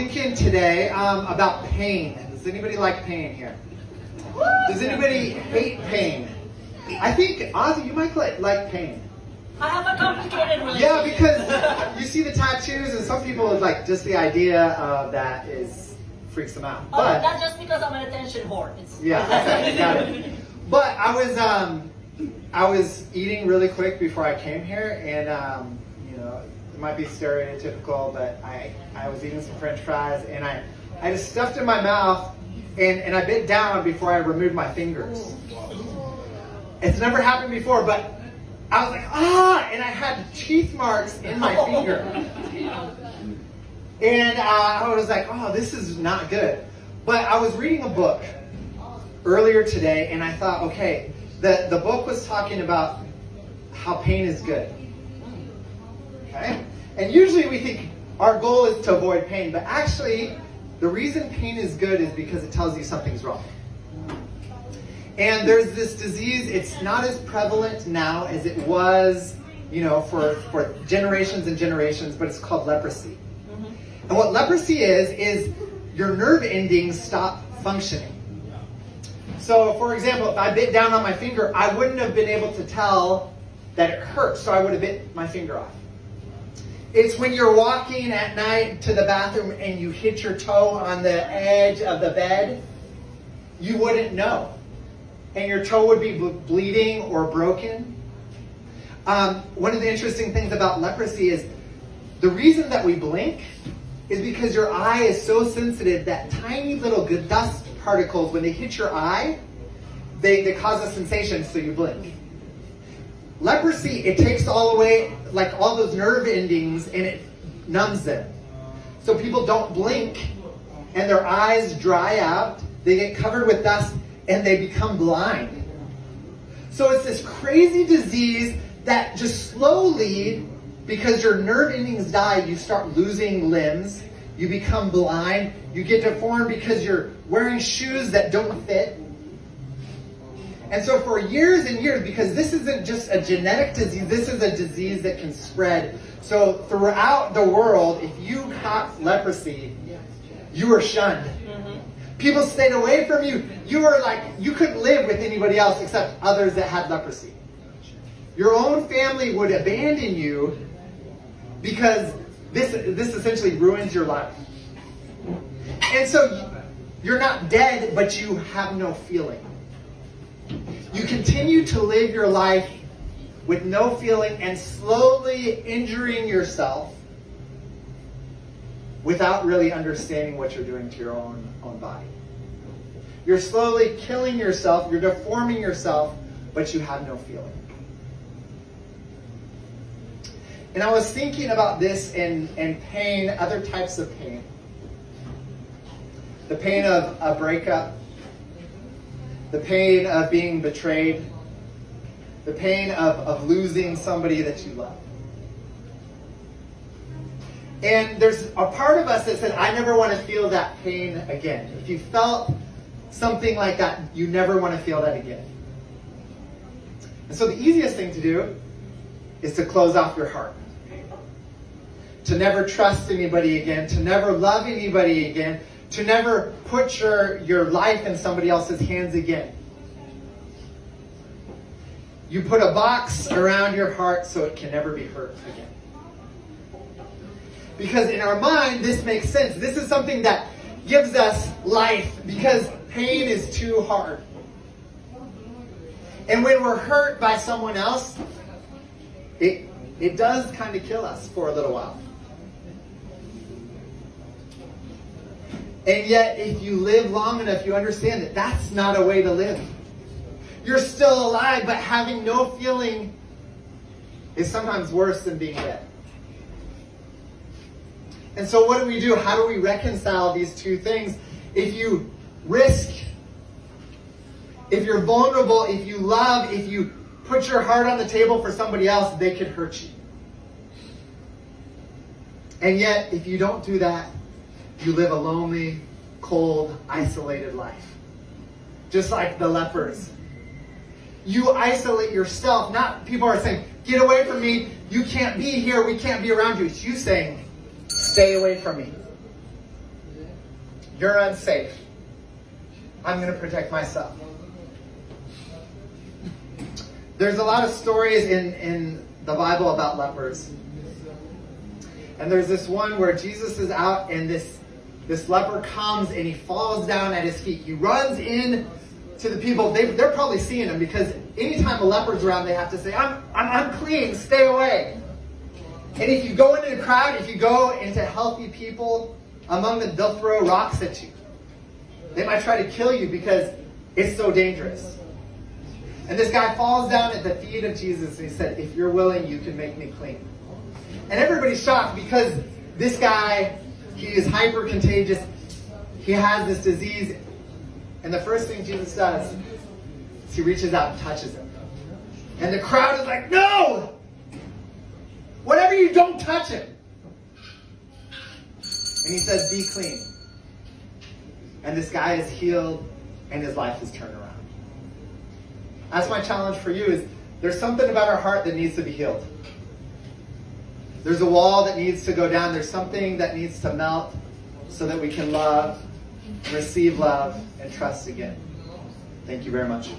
thinking today about pain. Does anybody like pain here? Does anybody hate pain? I think, Ozzy, you might like pain. I have a complicated relationship. Yeah, because you see the tattoos, and some people like just the idea of that freaks them out. But not just because I'm an attention whore. yeah, okay, got it. But I was eating really quick before I came here, and it might be stereotypical, but I was eating some French fries, and I just stuffed in my mouth, and I bit down before I removed my fingers. It's never happened before, but I was like, and I had teeth marks in my finger. And I was like, this is not good. But I was reading a book earlier today, and I thought, okay, the book was talking about how pain is good. Okay? And usually we think our goal is to avoid pain, but actually, the reason pain is good is because it tells you something's wrong. And there's this disease, it's not as prevalent now as it was, for generations and generations, but it's called leprosy. And what leprosy is your nerve endings stop functioning. So, for example, if I bit down on my finger, I wouldn't have been able to tell that it hurt, so I would have bit my finger off. It's when you're walking at night to the bathroom and you hit your toe on the edge of the bed, you wouldn't know. And your toe would be bleeding or broken. One of the interesting things about leprosy is the reason that we blink is because your eye is so sensitive that tiny little dust particles, when they hit your eye, they cause a sensation, so you blink. Leprosy, it takes all away, like all those nerve endings, and it numbs them. So people don't blink, and their eyes dry out, they get covered with dust, and they become blind. So it's this crazy disease that just slowly, because your nerve endings die, you start losing limbs, you become blind, you get deformed because you're wearing shoes that don't fit. And so for years and years, because this isn't just a genetic disease, this is a disease that can spread. So throughout the world, if you caught leprosy, you were shunned. People stayed away from you. You were like, you couldn't live with anybody else except others that had leprosy. Your own family would abandon you because this essentially ruins your life. And so you're not dead, but you have no feeling. You continue to live your life with no feeling and slowly injuring yourself without really understanding what you're doing to your own body. You're slowly killing yourself, you're deforming yourself, but you have no feeling. And I was thinking about this and pain, other types of pain. The pain of a breakup, the pain of being betrayed, the pain of losing somebody that you love. And there's a part of us that said, I never want to feel that pain again. If you felt something like that, you never want to feel that again. And so the easiest thing to do is to close off your heart. To never trust anybody again, to never love anybody again, to never put your life in somebody else's hands again. You put a box around your heart so it can never be hurt again. Because in our mind, this makes sense. This is something that gives us life because pain is too hard. And when we're hurt by someone else, it does kind of kill us for a little while. And yet, if you live long enough, you understand that that's not a way to live. You're still alive, but having no feeling is sometimes worse than being dead. And so what do? How do we reconcile these two things? If you risk, if you're vulnerable, if you love, if you put your heart on the table for somebody else, they could hurt you. And yet, if you don't do that, you live a lonely, cold, isolated life. Just like the lepers. You isolate yourself. Not people are saying, get away from me. You can't be here. We can't be around you. It's you saying, stay away from me. You're unsafe. I'm going to protect myself. There's a lot of stories in the Bible about lepers. And there's this one where Jesus is out and this leper comes and he falls down at his feet. He runs in to the people. They're probably seeing him because anytime a leper's around, they have to say, I'm unclean, stay away. And if you go into the crowd, if you go into healthy people among them, they'll throw rocks at you. They might try to kill you because it's so dangerous. And this guy falls down at the feet of Jesus and he said, if you're willing, you can make me clean. And everybody's shocked because this guy, he is hyper contagious. He has this disease. And the first thing Jesus does is he reaches out and touches him. And the crowd is like, no! Whatever you don't touch him. And he says, be clean. And this guy is healed and his life is turned around. That's my challenge for you is there's something about our heart that needs to be healed. There's a wall that needs to go down. There's something that needs to melt so that we can love, receive love, and trust again. Thank you very much.